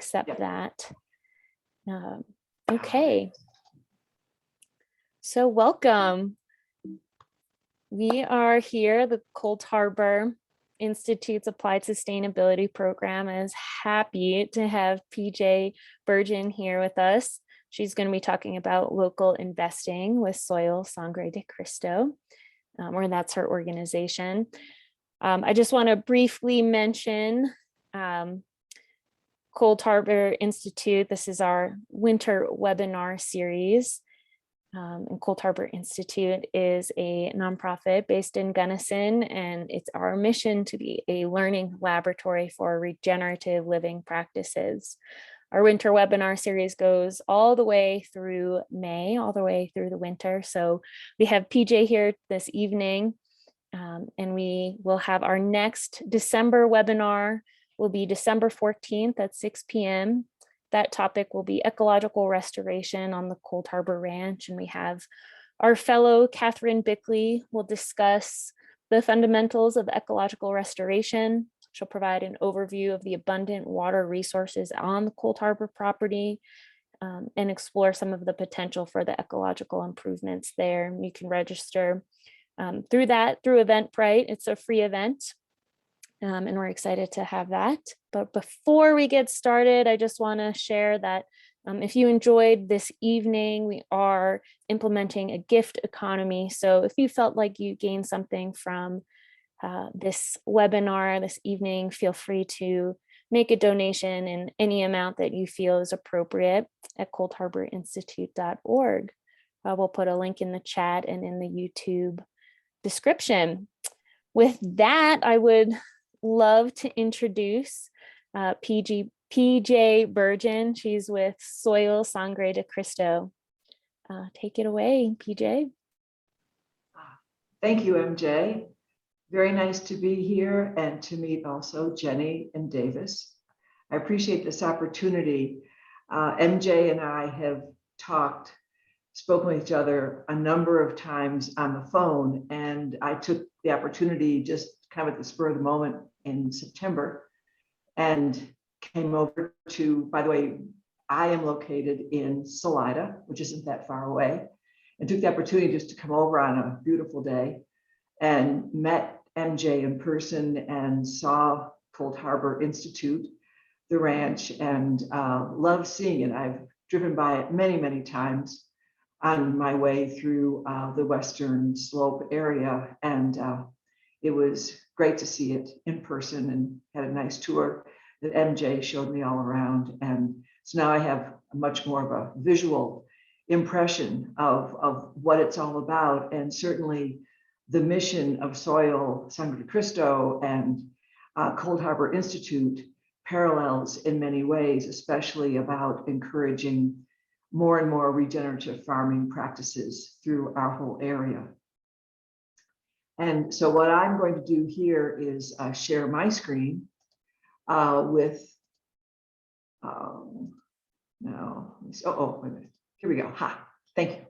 accept that. Okay. So welcome. We are here, the Cold Harbor Institute's Applied Sustainability Program is happy to have PJ Bergin here with us. She's going to be talking about local investing with Soil Sangre de Cristo, or that's her organization. I just want to briefly mention Cold Harbor Institute. This is our winter webinar series. And Cold Harbor Institute is a nonprofit based in Gunnison, and it's our mission to be a learning laboratory for regenerative living practices. Our winter webinar series goes all the way through May, all the way through the winter. So we have PJ here this evening, and we will have our next December webinar will be December 14th at 6 p.m. That topic will be ecological restoration on the Cold Harbor Ranch. And we have our fellow Catherine Bickley will discuss the fundamentals of ecological restoration. She'll provide an overview of the abundant water resources on the Cold Harbor property and explore some of the potential for the ecological improvements there. You can register through Eventbrite. It's a free event. And we're excited to have that. But before we get started, I just want to share that if you enjoyed this evening, we are implementing a gift economy. So if you felt like you gained something from this webinar this evening, feel free to make a donation in any amount that you feel is appropriate at coldharborinstitute.org. We'll put a link in the chat and in the YouTube description. With that, I would love to introduce PJ Bergin. She's with Soil Sangre de Cristo. Take it away, PJ. Thank you, MJ. Very nice to be here and to meet also Jenny and Davis. I appreciate this opportunity. MJ and I have spoken with each other a number of times on the phone, and I took the opportunity just kind of at the spur of the moment in September and came over to, by the way, I am located in Salida, which isn't that far away, and took the opportunity just to come over on a beautiful day and met MJ in person and saw Cold Harbor Institute, the ranch, and loved seeing it. I've driven by it many, many times on my way through the Western Slope area, and it was great to see it in person and had a nice tour that MJ showed me all around. And so now I have much more of a visual impression of what it's all about. And certainly the mission of Soil Sangre de Cristo and Cold Harbor Institute parallels in many ways, especially about encouraging more and more regenerative farming practices through our whole area. And so what I'm going to do here is share my screen with, wait a minute, here we go, thank you.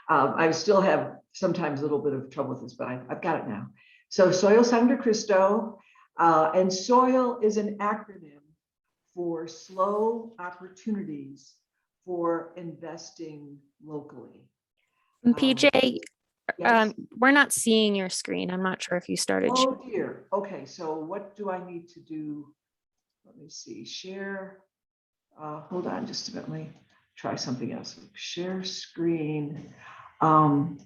I still have sometimes a little bit of trouble with this, but I've got it now. So Soil Sangre de Cristo, and SOIL is an acronym for slow opportunities for investing locally. PJ, yes? we're not seeing your screen. I'm not sure if you started. Oh dear. Okay, so what do I need to do? Let me see. Share. Hold on just a minute. Let me try something else. Share screen. How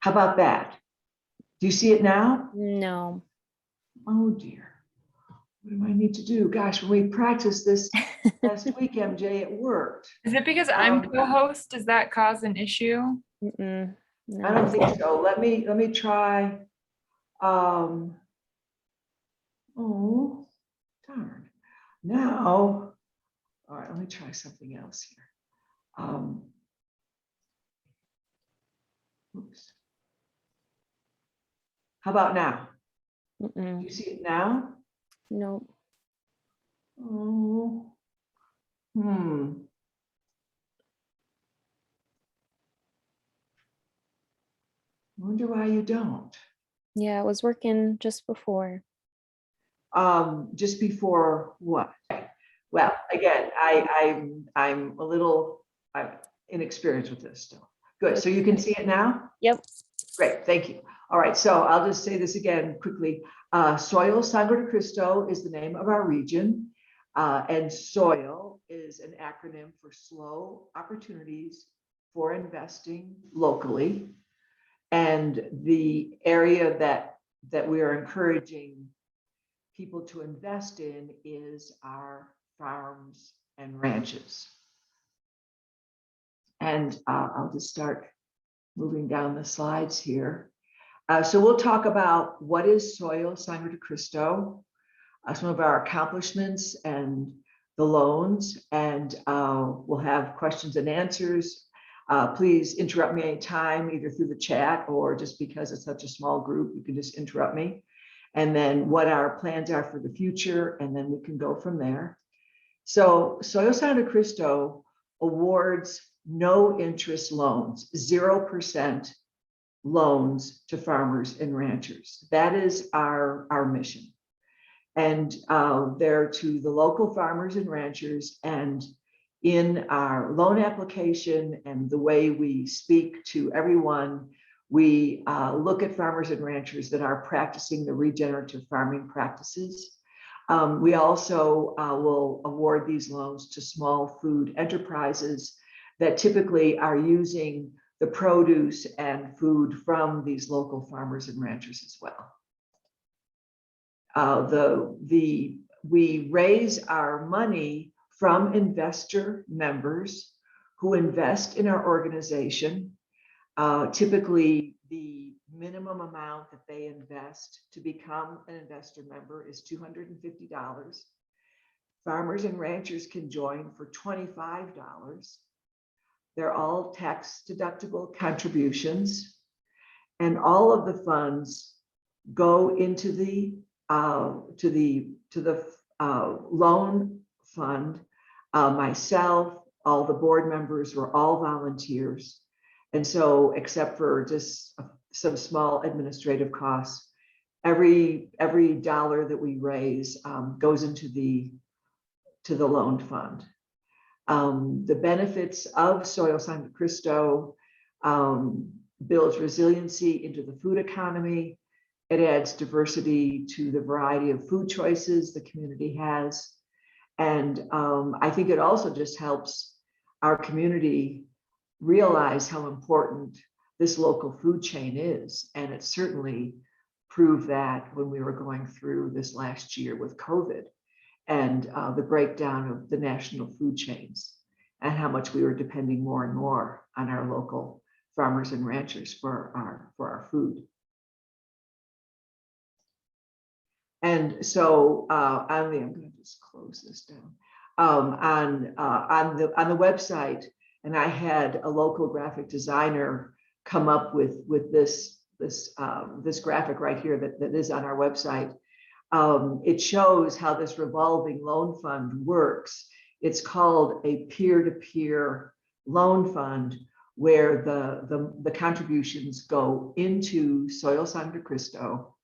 about that? Do you see it now? No. Oh dear. What do I need to do? Gosh, when we practiced this last week, MJ, it worked. Is it because I'm co-host? Does that cause an issue? No. I don't think so. Let me try. Oh, darn. Now, all right, let me try something else here. Oops. How about now? Do you see it now? No. Oh. I wonder why you don't. Yeah, it was working just before. Just before what? Well, again, I'm a little inexperienced with this still. Good, so you can see it now? Yep. Great, thank you. All right, so I'll just say this again quickly. Soil Sangre de Cristo is the name of our region, and SOIL is an acronym for Slow Opportunities for Investing Locally. And the area that we are encouraging people to invest in is our farms and ranches. And I'll just start moving down the slides here. So we'll talk about what is Soil Sangre de Cristo, some of our accomplishments and the loans, and we'll have questions and answers. Please interrupt me anytime, either through the chat or just because it's such a small group, you can just interrupt me. And then what our plans are for the future, and then we can go from there. So Soil Sangre de Cristo awards no interest loans, 0% loans to farmers and ranchers. That is our mission. And they're to the local farmers and ranchers, and in our loan application and the way we speak to everyone, we look at farmers and ranchers that are practicing the regenerative farming practices. We also will award these loans to small food enterprises that typically are using the produce and food from these local farmers and ranchers as well. We raise our money from investor members who invest in our organization. Typically, the minimum amount that they invest to become an investor member is $250. Farmers and ranchers can join for $25. They're all tax deductible contributions, and all of the funds go into the loan fund. Myself, all the board members were all volunteers, and so except for just some small administrative costs, every dollar that we raise goes into the loan fund. The benefits of Soil Sangre de Cristo builds resiliency into the food economy. It adds diversity to the variety of food choices the community has. And I think it also just helps our community realize how important this local food chain is. And it certainly proved that when we were going through this last year with COVID and the breakdown of the national food chains and how much we were depending more and more on our local farmers and ranchers for our food. And so I'm going to just close this down. On the website, and I had a local graphic designer come up with this graphic right here that is on our website. It shows how this revolving loan fund works. It's called a peer-to-peer loan fund, where the contributions go into Soil Sangre de Cristo,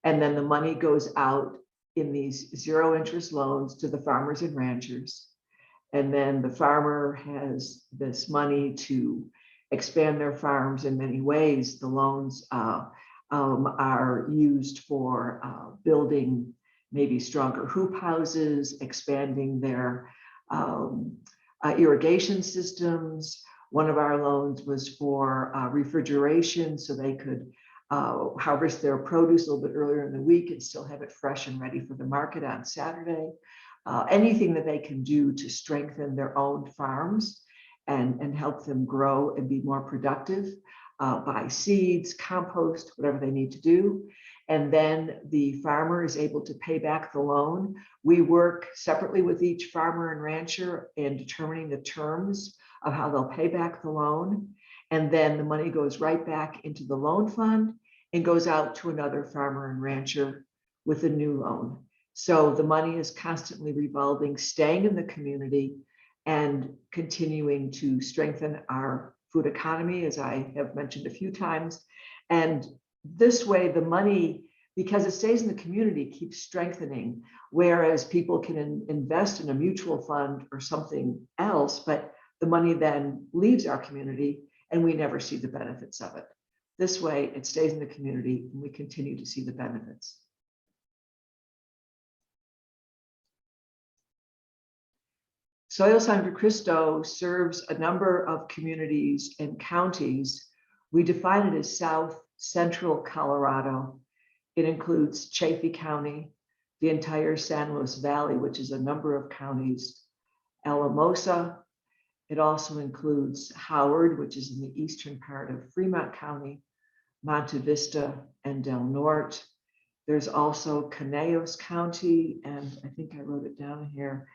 and then the money goes out in these zero interest loans to the farmers and ranchers. And then the farmer has this money to expand their farms in many ways. The loans are used for building maybe stronger hoop houses, expanding their irrigation systems. One of our loans was for refrigeration, so they could harvest their produce a little bit earlier in the week and still have it fresh and ready for the market on Saturday. Anything that they can do to strengthen their own farms and help them grow and be more productive, buy seeds, compost, whatever they need to do. And then the farmer is able to pay back the loan. We work separately with each farmer and rancher in determining the terms of how they'll pay back the loan. And then the money goes right back into the loan fund and goes out to another farmer and rancher with a new loan. So the money is constantly revolving, staying in the community and continuing to strengthen our food economy, as I have mentioned a few times. And this way, the money because it stays in the community, keeps strengthening, whereas people can invest in a mutual fund or something else, but the money then leaves our community and we never see the benefits of it. This way, it stays in the community and we continue to see the benefits. Soil Sangre Cristo serves a number of communities and counties. We define it as South Central Colorado. It includes Chaffee County, the entire San Luis Valley, which is a number of counties, Alamosa. It also includes Howard, which is in the eastern part of Fremont County, Monte Vista, and Del Norte. There's also Conejos County, and I think I wrote it down here.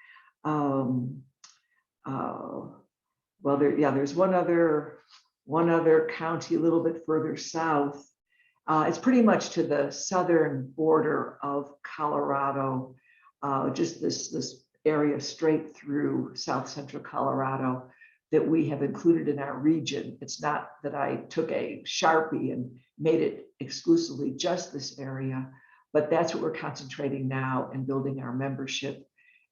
There's one other county a little bit further south. It's pretty much to the southern border of Colorado, just this area straight through South Central Colorado that we have included in our region. It's not that I took a Sharpie and made it exclusively just this area, but that's what we're concentrating now and building our membership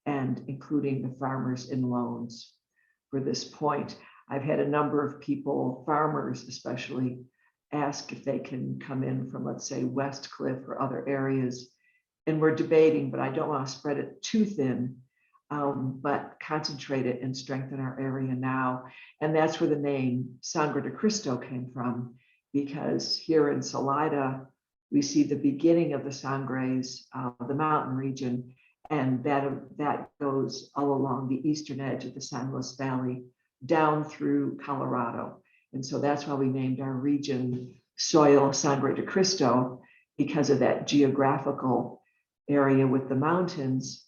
and including the farmers in loans. For this point, I've had a number of people, farmers especially, ask if they can come in from, let's say, West Cliff or other areas. And we're debating, but I don't want to spread it too thin, but concentrate it and strengthen our area now. And that's where the name Sangre de Cristo came from, because here in Salida, we see the beginning of the Sangres, the mountain region, and that goes all along the eastern edge of the San Luis Valley down through Colorado. And so that's why we named our region Soil Sangre de Cristo, because of that geographical area with the mountains.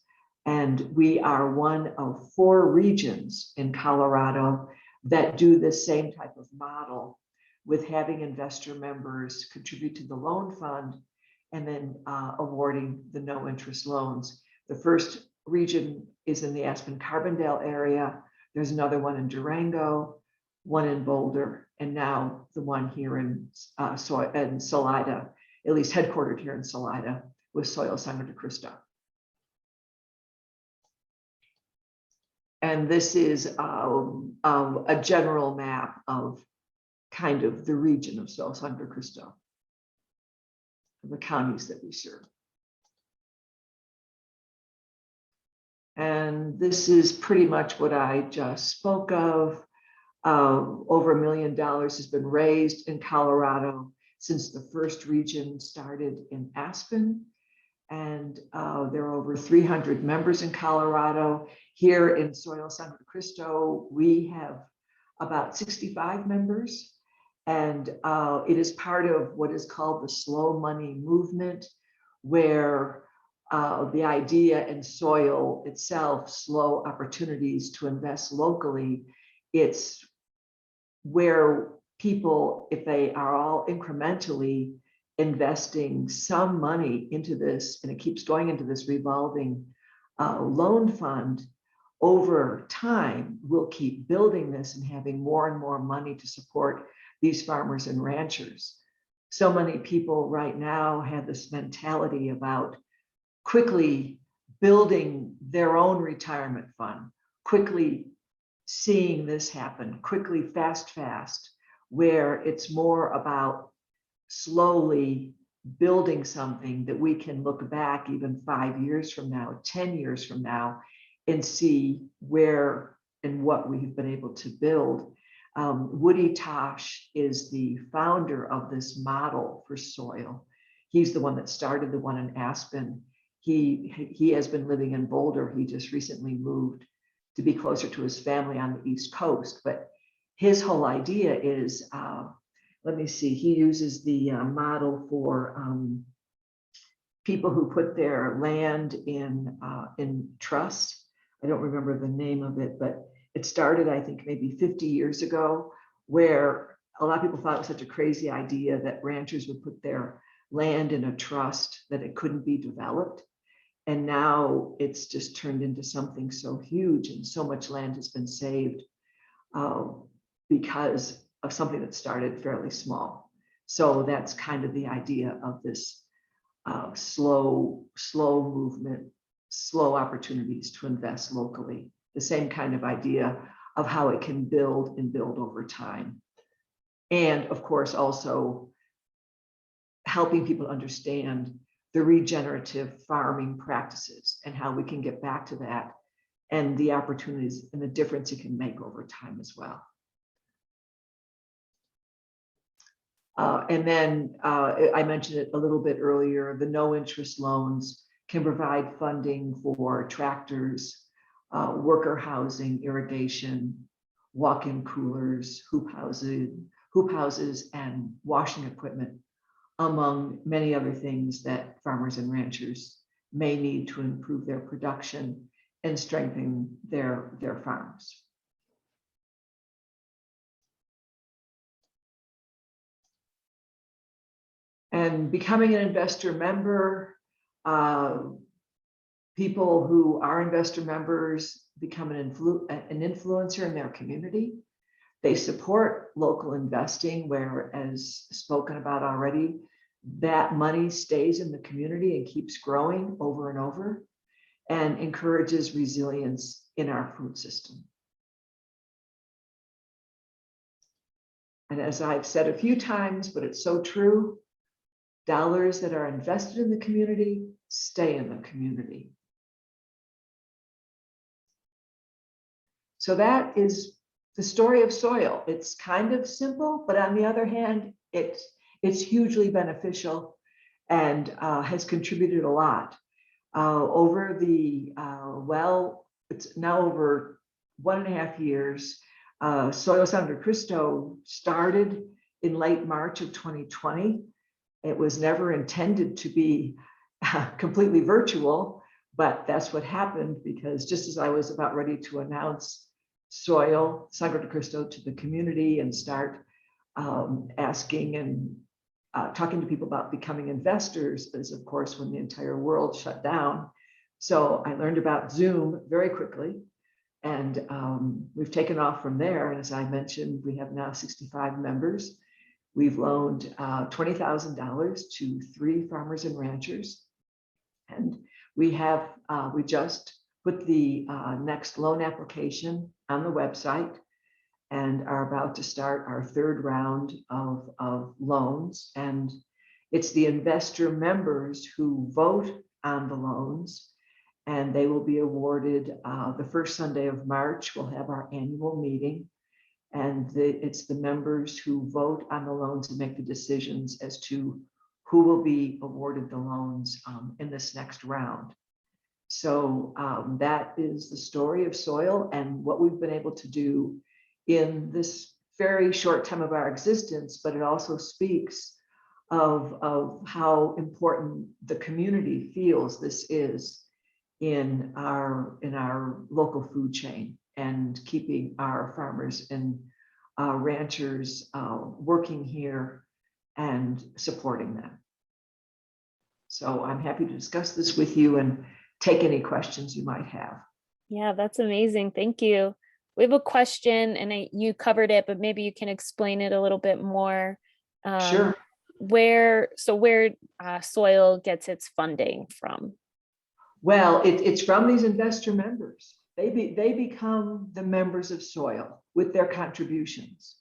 And we are one of 4 regions in Colorado that do this same type of model, with having investor members contribute to the loan fund and then awarding the no interest loans. The first region is in the Aspen-Carbondale area. There's another one in Durango, one in Boulder, and now the one here in Salida, at least headquartered here in Salida, with Soil Sangre de Cristo. And this is a general map of kind of the region of Soil Sangre de Cristo, the counties that we serve. And this is pretty much what I just spoke of. Over $1 million has been raised in Colorado since the first region started in Aspen. And there are over 300 members in Colorado. Here in Soil Sangre de Cristo, we have about 65 members. And it is part of what is called the slow money movement, where the idea in soil itself, slow opportunities to invest locally. It's where people, if they are all incrementally investing some money into this, and it keeps going into this revolving loan fund, over time, we'll keep building this and having more and more money to support these farmers and ranchers. So many people right now have this mentality about quickly building their own retirement fund, quickly seeing this happen, quickly, fast, where it's more about slowly building something that we can look back even 5 years from now, 10 years from now, and see where and what we've been able to build. Woody Tosh is the founder of this model for soil. He's the one that started the one in Aspen. He has been living in Boulder. He just recently moved to be closer to his family on the East Coast. But his whole idea is, let me see, he uses the model for people who put their land in trust. I don't remember the name of it, but it started, I think, maybe 50 years ago, where a lot of people thought it was such a crazy idea that ranchers would put their land in a trust that it couldn't be developed. And now it's just turned into something so huge, and so much land has been saved because of something that started fairly small. So that's kind of the idea of this slow movement, slow opportunities to invest locally. The same kind of idea of how it can build and build over time. And of course, also helping people understand the regenerative farming practices and how we can get back to that, and the opportunities and the difference it can make over time as well. And then I mentioned it a little bit earlier, the no interest loans can provide funding for tractors, worker housing, irrigation, walk-in coolers, hoop houses, and washing equipment, among many other things that farmers and ranchers may need to improve their production and strengthen their farms. And becoming an investor member, people who are investor members become an influencer in their community. They support local investing, where, as spoken about already, that money stays in the community and keeps growing over and over, and encourages resilience in our food system. And as I've said a few times, but it's so true, dollars that are invested in the community stay in the community. So that is the story of soil. It's kind of simple, but on the other hand, it's hugely beneficial and has contributed a lot. Over the, it's now over 1.5 years, Soil Sangre Cristo started in late March of 2020. It was never intended to be completely virtual, but that's what happened, because just as I was about ready to announce Soil Sangre Cristo to the community and start asking and talking to people about becoming investors, is of course when the entire world shut down. So I learned about Zoom very quickly, and we've taken off from there. And as I mentioned, we have now 65 members. We've loaned $20,000 to 3 farmers and ranchers, and we just put the next loan application on the website and are about to start our 3rd round of loans. And it's the investor members who vote on the loans, and they will be awarded the first Sunday of March. We'll have our annual meeting, and it's the members who vote on the loans and make the decisions as to who will be awarded the loans in this next round. So that is the story of soil and what we've been able to do in this very short time of our existence, but it also speaks of how important the community feels this is in our local food chain, and keeping our farmers and ranchers working here and supporting them. So I'm happy to discuss this with you and take any questions you might have. Yeah, that's amazing. Thank you. We have a question, and you covered it, but maybe you can explain it a little bit more. Sure. Where Soil gets its funding from? Well, it's from these investor members. They become the members of Soil with their contributions.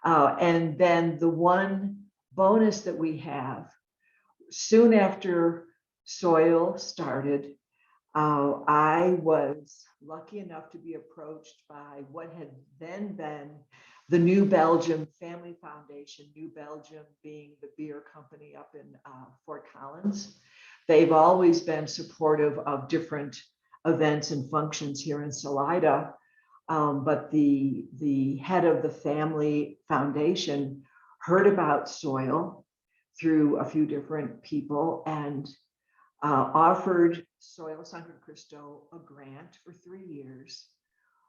And then the one bonus that we have, soon after Soil started, I was lucky enough to be approached by what had then been the New Belgium Family Foundation, New Belgium being the beer company up in Fort Collins. They've always been supportive of different events and functions here in Salida, but the head of the Family Foundation heard about Soil through a few different people and offered Soil Sangre Cristo a grant for 3 years,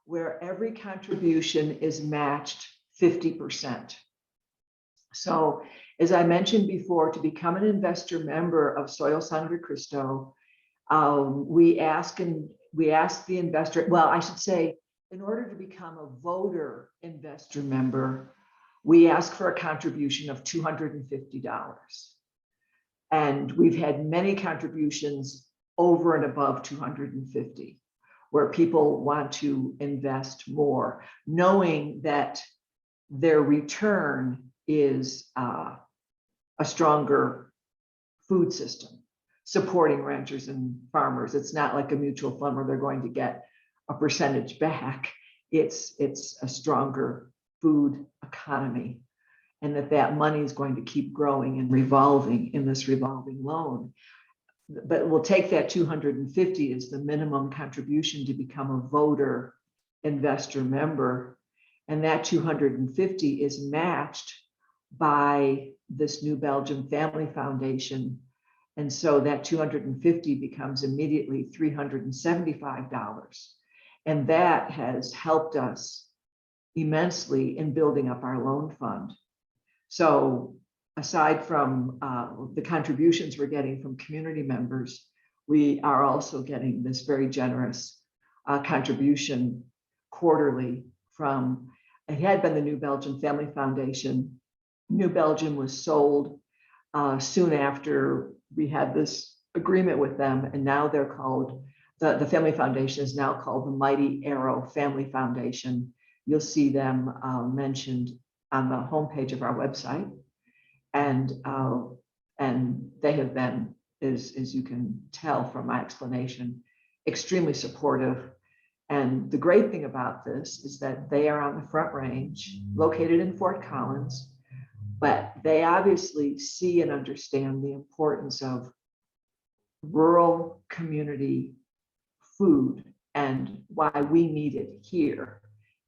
where every contribution is matched 50%. So, as I mentioned before, to become an investor member of Soil Sangre Cristo, we ask the investor, well, I should say, in order to become a voter investor member, we ask for a contribution of $250. And we've had many contributions over and above 250, where people want to invest more, knowing that their return is a stronger food system, supporting ranchers and farmers. It's not like a mutual fund where they're going to get a percentage back. It's a stronger food economy, and that money is going to keep growing and revolving in this revolving loan. But we'll take that 250 as the minimum contribution to become a voter investor member. And that 250 is matched by this New Belgium Family Foundation. And so that 250 becomes immediately $375. And that has helped us immensely in building up our loan fund. So aside from the contributions we're getting from community members, we are also getting this very generous contribution quarterly from, it had been the New Belgium Family Foundation. New Belgium was sold soon after we had this agreement with them, and now they're called, the Family Foundation is now called the Mighty Arrow Family Foundation. You'll see them mentioned on the homepage of our website. And they have been, as you can tell from my explanation, extremely supportive. And the great thing about this is that they are on the Front Range, located in Fort Collins, but they obviously see and understand the importance of rural community food and why we need it here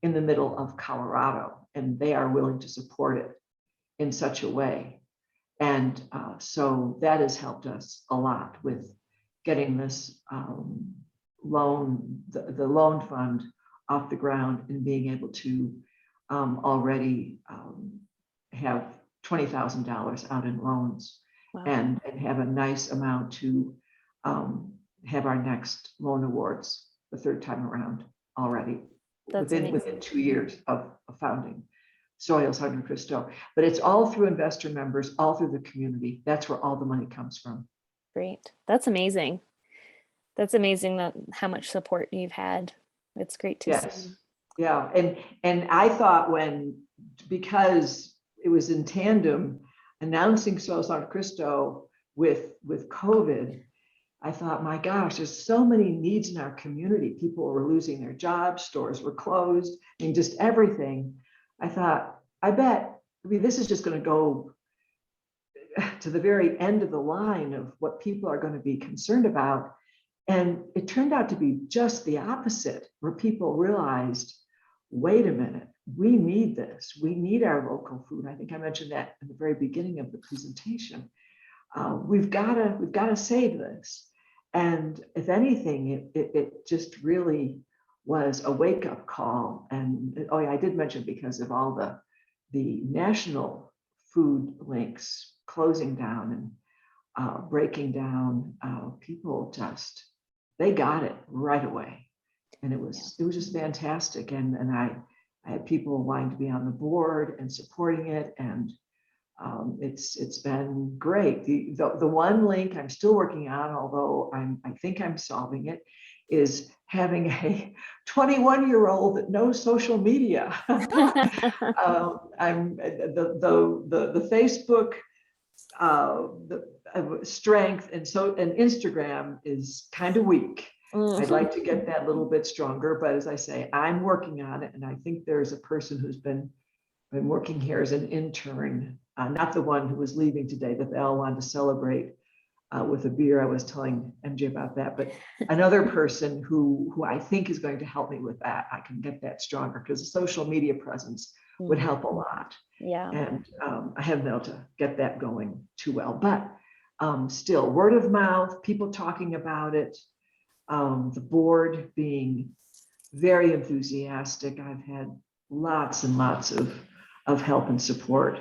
in the middle of Colorado. And they are willing to support it in such a way. And so that has helped us a lot with getting this loan, the loan fund off the ground, and being able to already have $20,000 out in loans. Wow. and have a nice amount to have our next loan awards the third time around already. That's within 2 years of founding Soil Sangre Cristo. But it's all through investor members, all through the community. That's where all the money comes from. great. That's amazing. That's amazing that how much support you've had. It's great to Yes. see. Yeah. And I thought because it was in tandem announcing Soil Sangre Cristo with COVID, I thought, my gosh, there's so many needs in our community. People were losing their jobs, stores were closed, I mean, just everything. I thought, this is just going to go to the very end of the line of what people are going to be concerned about. And it turned out to be just the opposite, where people realized, wait a minute, we need this. We need our local food. I think I mentioned that in the very beginning of the presentation. We've got to save this. And if anything, it just really was a wake-up call. And oh yeah, I did mention, because of all the national food links closing down and breaking down, people just, they got it right away. And it was just fantastic. And I had people wanting to be on the board and supporting it. And it's been great. The one link I'm still working on, although I think I'm solving it, is having a 21-year-old that knows social media. I'm the Facebook strength and Instagram is kind of weak. I'd like to get that a little bit stronger, but as I say, I'm working on it. And I think there's a person who's been working here as an intern, not the one who was leaving today, that they all wanted to celebrate with a beer. I was telling MJ about that, but another person who I think is going to help me with that. I can get that stronger, because the social media presence would help a lot. Yeah. And I haven't been able to get that going too well, but still, word of mouth, people talking about it, the board being very enthusiastic. I've had lots and lots of help and support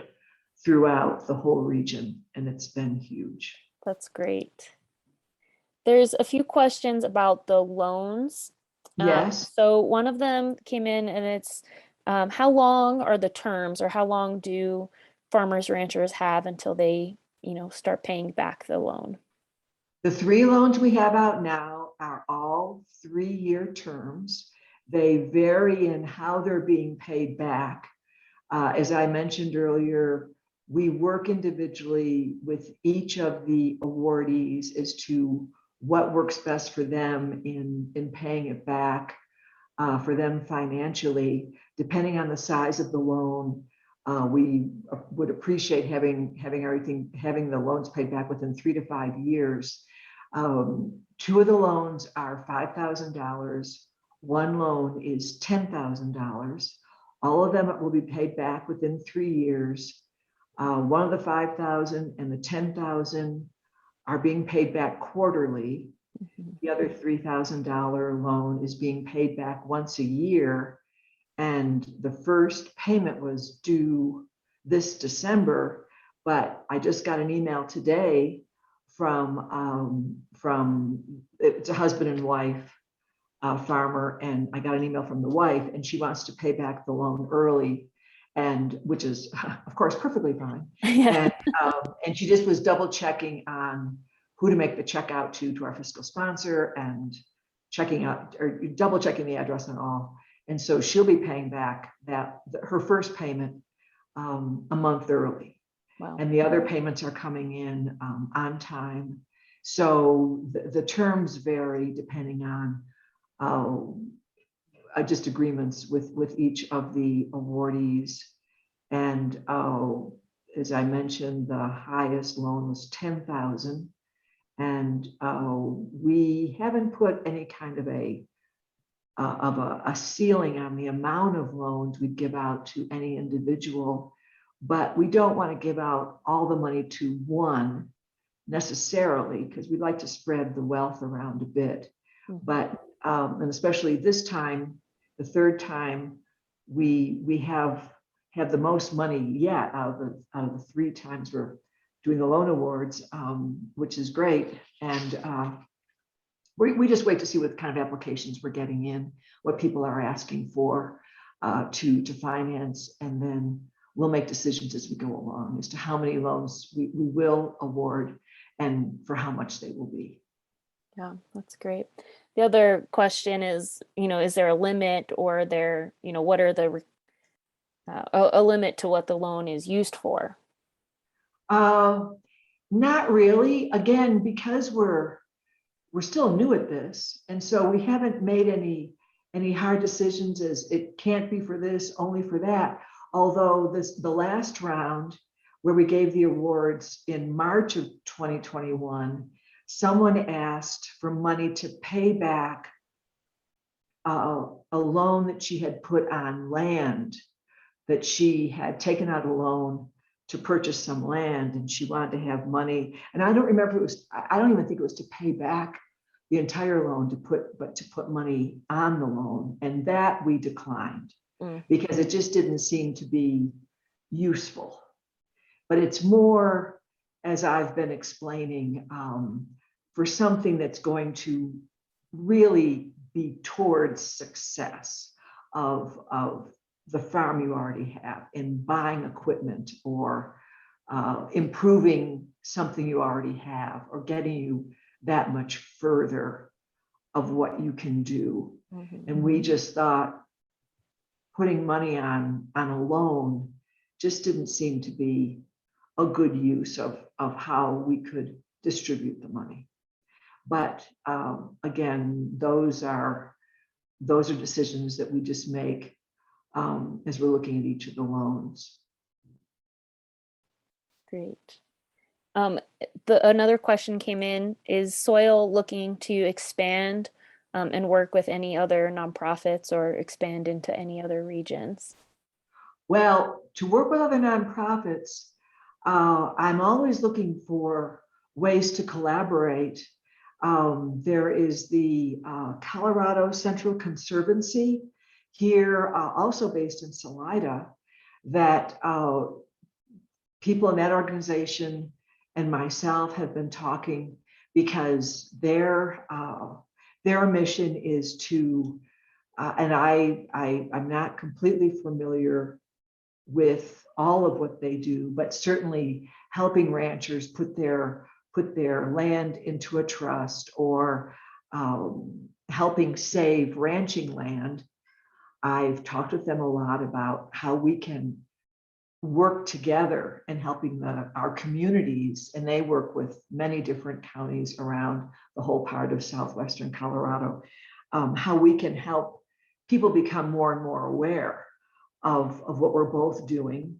throughout the whole region, and it's been huge. That's great. There's a few questions about the loans. Yes. So one of them came in, and it's how long are the terms, or how long do farmers ranchers have until they start paying back the loan? The 3 loans we have out now are all 3-year terms. They vary in how they're being paid back. As I mentioned earlier, we work individually with each of the awardees as to what works best for them in paying it back for them financially. Depending on the size of the loan, we would appreciate having the loans paid back within 3 to 5 years. 2 of the loans are $5,000. 1 loan is $10,000. All of them will be paid back within 3 years. One of the $5,000 and the $10,000 are being paid back quarterly. The other $3,000 loan is being paid back once a year. And the first payment was due this December, but I just got an email today from it's a husband and wife farmer, and I got an email from the wife, and she wants to pay back the loan early, and which is of course perfectly fine. Yeah. And she just was double checking on who to make the check out to our fiscal sponsor, and checking out or double checking the address and all. And so she'll be paying back her first payment a month early. Wow. And the other payments are coming in on time. So the terms vary depending on just agreements with each of the awardees. And as I mentioned, the highest loan was $10,000. And we haven't put any kind of a ceiling on the amount of loans we'd give out to any individual, but we don't want to give out all the money to one necessarily, because we'd like to spread the wealth around a bit. But and especially this time, the 3rd time, we have the most money yet out of the 3 times we're doing the loan awards, which is great. And we just wait to see what kind of applications we're getting in, what people are asking for to finance, and then we'll make decisions as we go along as to how many loans we will award and for how much they will be. Yeah, that's great. The other question is, is there a limit, or what are the a limit to what the loan is used for? Not really. Again, because we're still new at this, and so we haven't made any hard decisions as it can't be for this, only for that. Although the last round where we gave the awards in March of 2021, someone asked for money to pay back a loan that she had put on land, that she had taken out a loan to purchase some land, and she wanted to have money. And I don't remember I don't even think it was to pay back the entire loan, but to put money on the loan. And that we declined because it just didn't seem to be useful. But it's more, as I've been explaining, for something that's going to really be towards success of the farm you already have, in buying equipment, or improving something you already have, or getting you that much further of what you can do. And we just thought putting money on a loan just didn't seem to be a good use of how we could distribute the money. But again, those are decisions that we just make as we're looking at each of the loans. Great. Another question came in: is Soil looking to expand and work with any other nonprofits, or expand into any other regions? Well, to work with other nonprofits, I'm always looking for ways to collaborate. There is the Colorado Central Conservancy here, also based in Salida, that people in that organization and myself have been talking, because their mission is to, and I'm not completely familiar with all of what they do, but certainly helping ranchers put their land into a trust, or helping save ranching land. I've talked with them a lot about how we can work together in helping our communities, and they work with many different counties around the whole part of southwestern Colorado, how we can help people become more and more aware of what we're both doing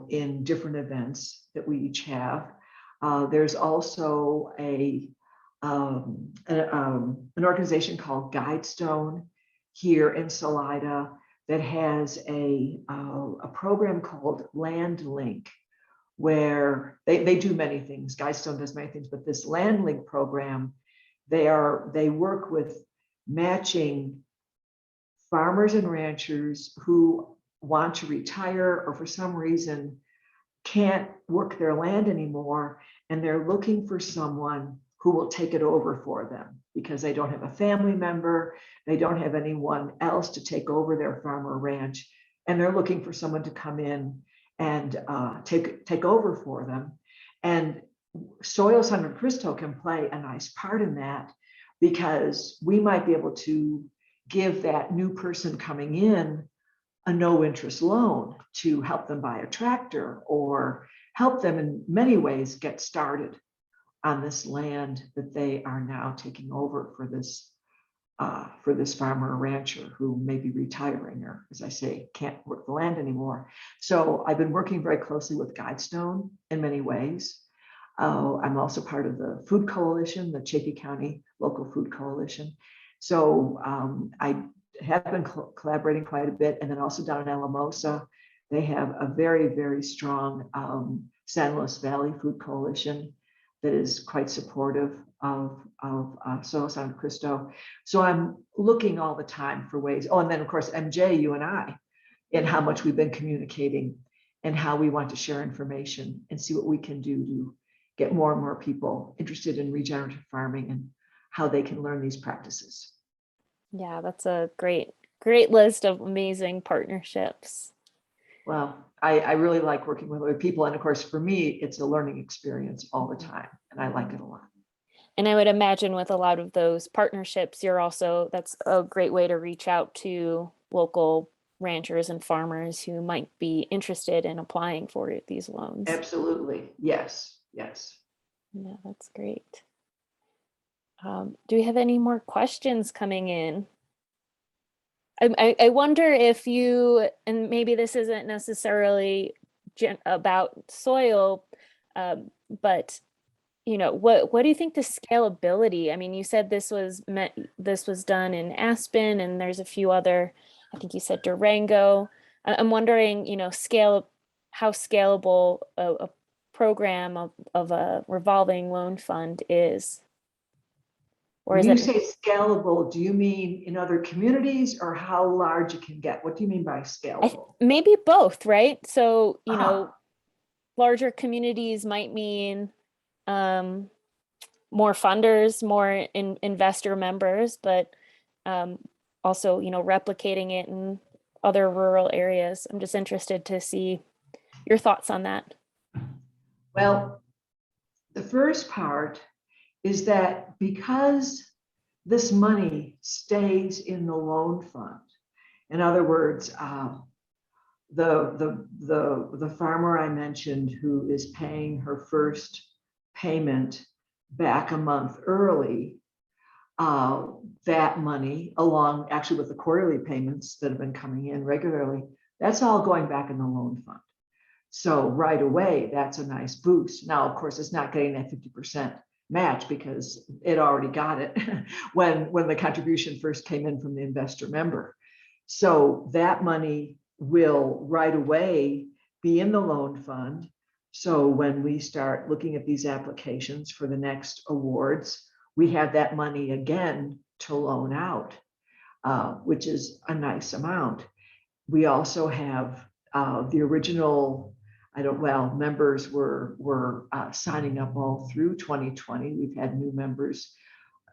in different events that we each have. There's also an organization called Guidestone here in Salida that has a program called Land Link, where they do many things. Guidestone does many things, but this Land Link program, they work with matching farmers and ranchers who want to retire or for some reason can't work their land anymore, and they're looking for someone who will take it over for them because they don't have a family member, they don't have anyone else to take over their farm or ranch, and they're looking for someone to come in and take over for them. And Soil Sangre Cristo can play a nice part in that, because we might be able to give that new person coming in a no interest loan to help them buy a tractor, or help them in many ways get started on this land that they are now taking over for this farmer or rancher who may be retiring, or, as I say, can't work the land anymore. So I've been working very closely with Guidestone in many ways. I'm also part of the Food Coalition, the Chaffee County Local Food Coalition. So I have been collaborating quite a bit. And then also down in Alamosa, they have a very, very strong San Luis Valley Food Coalition that is quite supportive of Soil Sangre Cristo. So I'm looking all the time for ways. Oh, and then of course, MJ, you and I, and how much we've been communicating and how we want to share information and see what we can do to get more and more people interested in regenerative farming and how they can learn these practices. Yeah, that's a great list of amazing partnerships. Well, I really like working with other people. And of course, for me, it's a learning experience all the time. And I like it a lot. And I would imagine with a lot of those partnerships, that's a great way to reach out to local ranchers and farmers who might be interested in applying for these loans. Absolutely. Yes. Yes. Yeah, that's great. Do we have any more questions coming in? I wonder if you, and maybe this isn't necessarily about soil, but what do you think the scalability? I mean, you said this was done in Aspen, and there's a few other, I think you said Durango. I'm wondering, how scalable a program of a revolving loan fund is. Or When is you it say scalable, do you mean in other communities, or how large it can get? What do you mean by scalable? maybe both, right? So, Uh-huh. larger communities might mean more funders, more investor members, but also, replicating it in other rural areas. I'm just interested to see your thoughts on that. Well, the first part is that because this money stays in the loan fund, in other words, the farmer I mentioned who is paying her first payment back a month early, that money, along actually with the quarterly payments that have been coming in regularly, that's all going back in the loan fund. So right away, that's a nice boost. Now, of course, it's not getting that 50% match because it already got it when the contribution first came in from the investor member. So that money will right away be in the loan fund. So when we start looking at these applications for the next awards, we have that money again to loan out, which is a nice amount. We also have the original, members were signing up all through 2020. We've had new members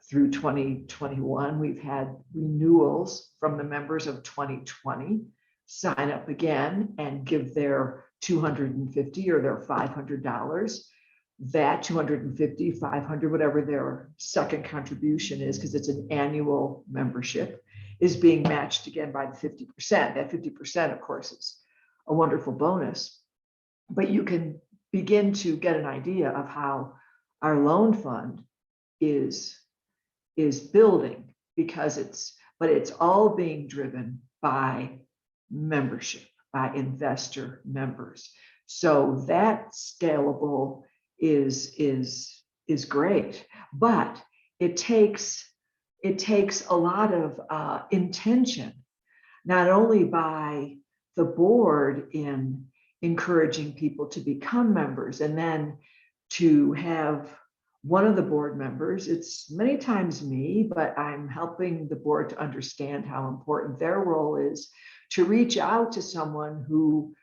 through 2021. We've had renewals from the members of 2020 sign up again and give their $250 or their $500, that 250, 500, whatever their second contribution is, because it's an annual membership, is being matched again by the 50%. That 50%, of course, is a wonderful bonus, but you can begin to get an idea of how our loan fund is building, because it's all being driven by membership, by investor members. So that scalable is great, but it takes a lot of intention, not only by the board in encouraging people to become members, and then to have one of the board members, it's many times me, but I'm helping the board to understand how important their role is, to reach out to someone who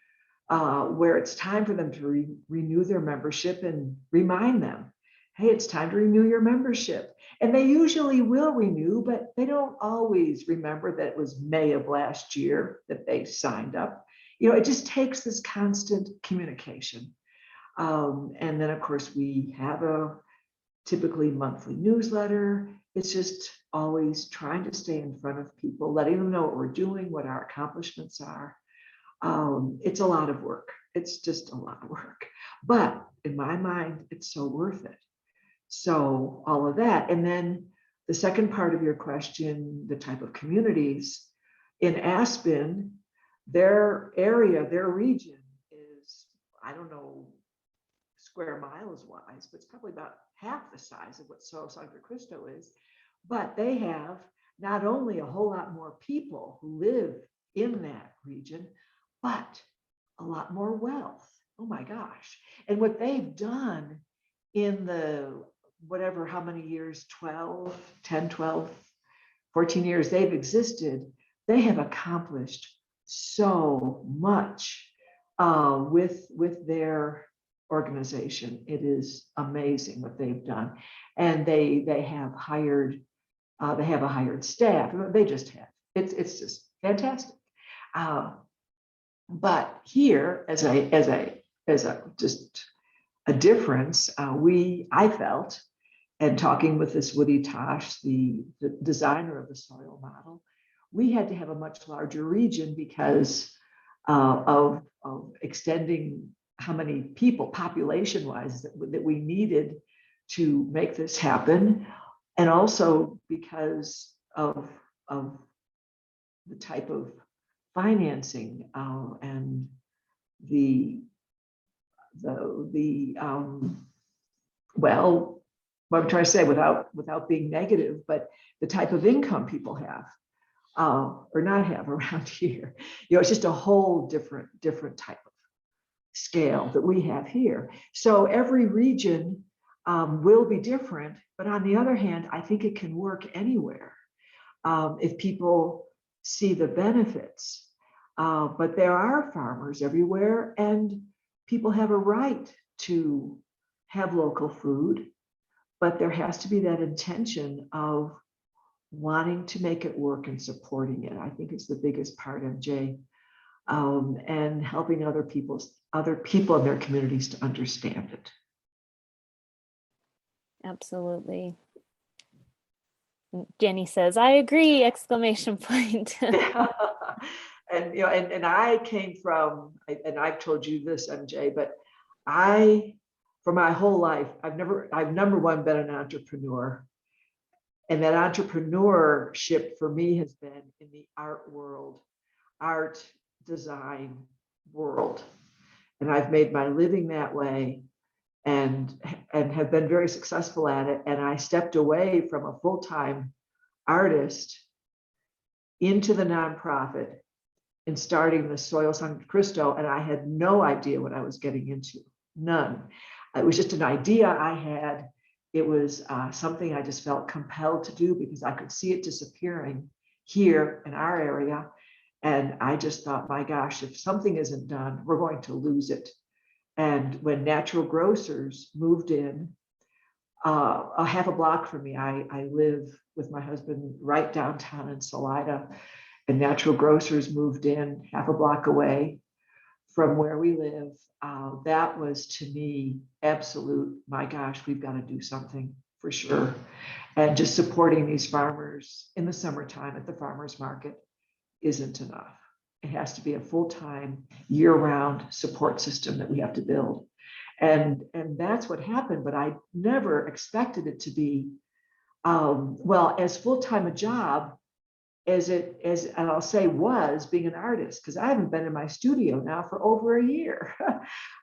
where it's time for them to renew their membership, and remind them, hey, it's time to renew your membership. And they usually will renew, but they don't always remember that it was May of last year that they signed up. It just takes this constant communication. And then, of course, we have a typically monthly newsletter. It's just always trying to stay in front of people, letting them know what we're doing, what our accomplishments are. It's a lot of work. It's just a lot of work. But in my mind, it's so worth it. So all of that. And then the second part of your question, the type of communities in Aspen, their area, their region is, I don't know, square miles wise, but it's probably about half the size of what Sangre Cristo is. But they have not only a whole lot more people who live in that region, but a lot more wealth. Oh my gosh. And what they've done in the whatever, how many years, 10, 12, 14 years they've existed, they have accomplished so much with their organization. It is amazing what they've done. And they have hired, they have a hired staff. They just have. It's just fantastic. But here, as a just a difference, I felt, and talking with this Woody Tosh, the designer of the soil model, we had to have a much larger region because of extending how many people, population-wise, that we needed to make this happen, and also because of the type of financing and well, what I'm trying to say, without being negative, but the type of income people have or not have around here. It's just a whole different type of scale that we have here. So every region will be different, but on the other hand, I think it can work anywhere if people see the benefits. But there are farmers everywhere, and people have a right to have local food, but there has to be that intention of wanting to make it work and supporting it. I think it's the biggest part of Jay, and helping other people in their communities to understand it. Absolutely. Jenny says, I agree, exclamation point. Yeah. And and I came from, and I've told you this, MJ, but for my whole life, I've number one been an entrepreneur. And that entrepreneurship for me has been in the art world, art design world. And I've made my living that way and have been very successful at it. And I stepped away from a full-time artist into the nonprofit and starting the Soil Sangre Cristo, and I had no idea what I was getting into, none. It was just an idea I had. It was something I just felt compelled to do because I could see it disappearing here in our area. And I just thought, my gosh, if something isn't done, we're going to lose it. And when Natural Grocers moved in, a half a block from me, I live with my husband right downtown in Salida. and Natural Grocers moved in half a block away from where we live. That was to me absolute, my gosh, we've got to do something for sure. And just supporting these farmers in the summertime at the farmers market isn't enough. It has to be a full-time, year-round support system that we have to build. And that's what happened, but I never expected it to be, well, as full-time a job as and I'll say was being an artist, because I haven't been in my studio now for over a year.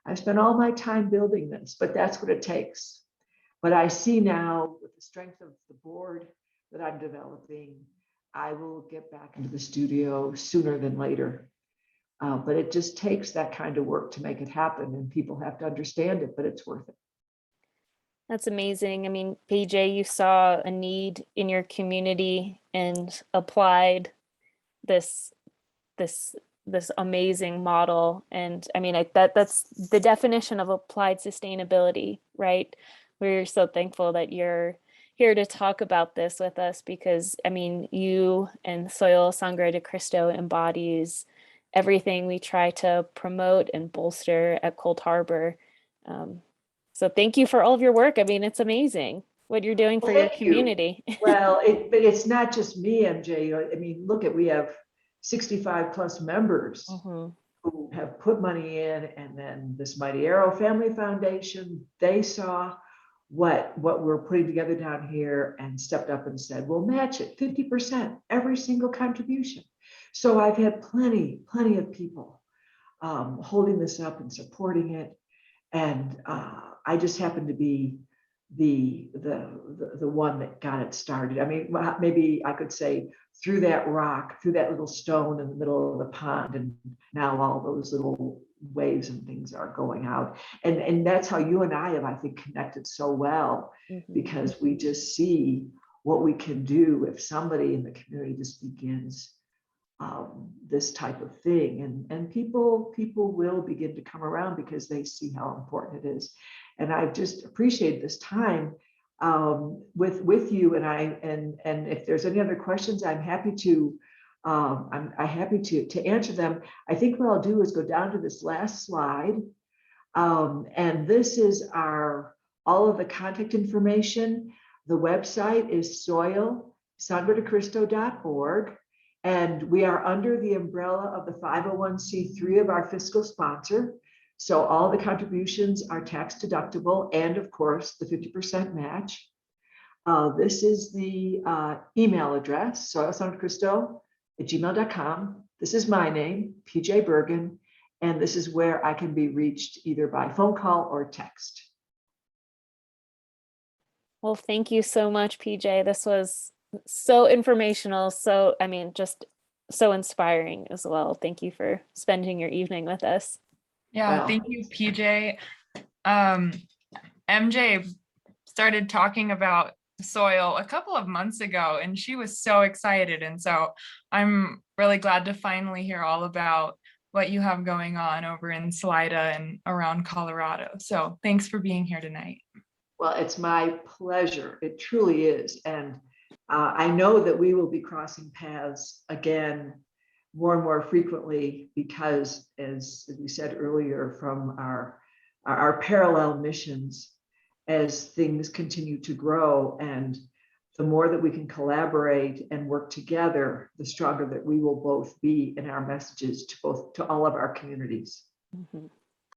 I spent all my time building this, but that's what it takes. But I see now with the strength of the board that I'm developing, I will get back into the studio sooner than later. But it just takes that kind of work to make it happen, and people have to understand it, but it's worth it. That's amazing. I mean, PJ, you saw a need in your community and applied this amazing model. And I mean, that's the definition of applied sustainability, right? We're so thankful that you're here to talk about this with us, because I mean, you and Soil Sangre de Cristo embodies everything we try to promote and bolster at Cold Harbor. So thank you for all of your work. I mean, it's amazing what you're doing for your community. Well, but it's not just me, MJ. I mean, we have 65 plus members who have put money in, and then this Mighty Arrow Family Foundation, they saw what we're putting together down here and stepped up and said, we'll match it 50%, every single contribution. So I've had plenty of people holding this up and supporting it. And I just happen to be the one that got it started. I mean, maybe I could say through that rock, through that little stone in the middle of the pond, and now all those little waves and things are going out. And that's how you and I have, I think, connected so well, because we just see what we can do if somebody in the community just begins this type of thing, and people will begin to come around because they see how important it is. And I've just appreciated this time with you, and if there's any other questions, I'm happy to to answer them. I think what I'll do is go down to this last slide, and this is all of the contact information. The website is soilsangredecristo.org. And we are under the umbrella of the 501c3 of our fiscal sponsor. So all the contributions are tax deductible, and of course, the 50% match. This is the email address, soilsangredecristo@gmail.com. This is my name, PJ Bergin, and this is where I can be reached either by phone call or text. Well, thank you so much, PJ. This was so informational. So, I mean, just so inspiring as well. Thank you for spending your evening with us. Yeah, thank you, PJ. MJ started talking about soil a couple of months ago, and she was so excited. And so I'm really glad to finally hear all about what you have going on over in Salida and around Colorado. So thanks for being here tonight. Well, it's my pleasure. It truly is. And I know that we will be crossing paths again more and more frequently, because as we said earlier, from our parallel missions, as things continue to grow, and the more that we can collaborate and work together, the stronger that we will both be in our messages to all of our communities. Mm-hmm.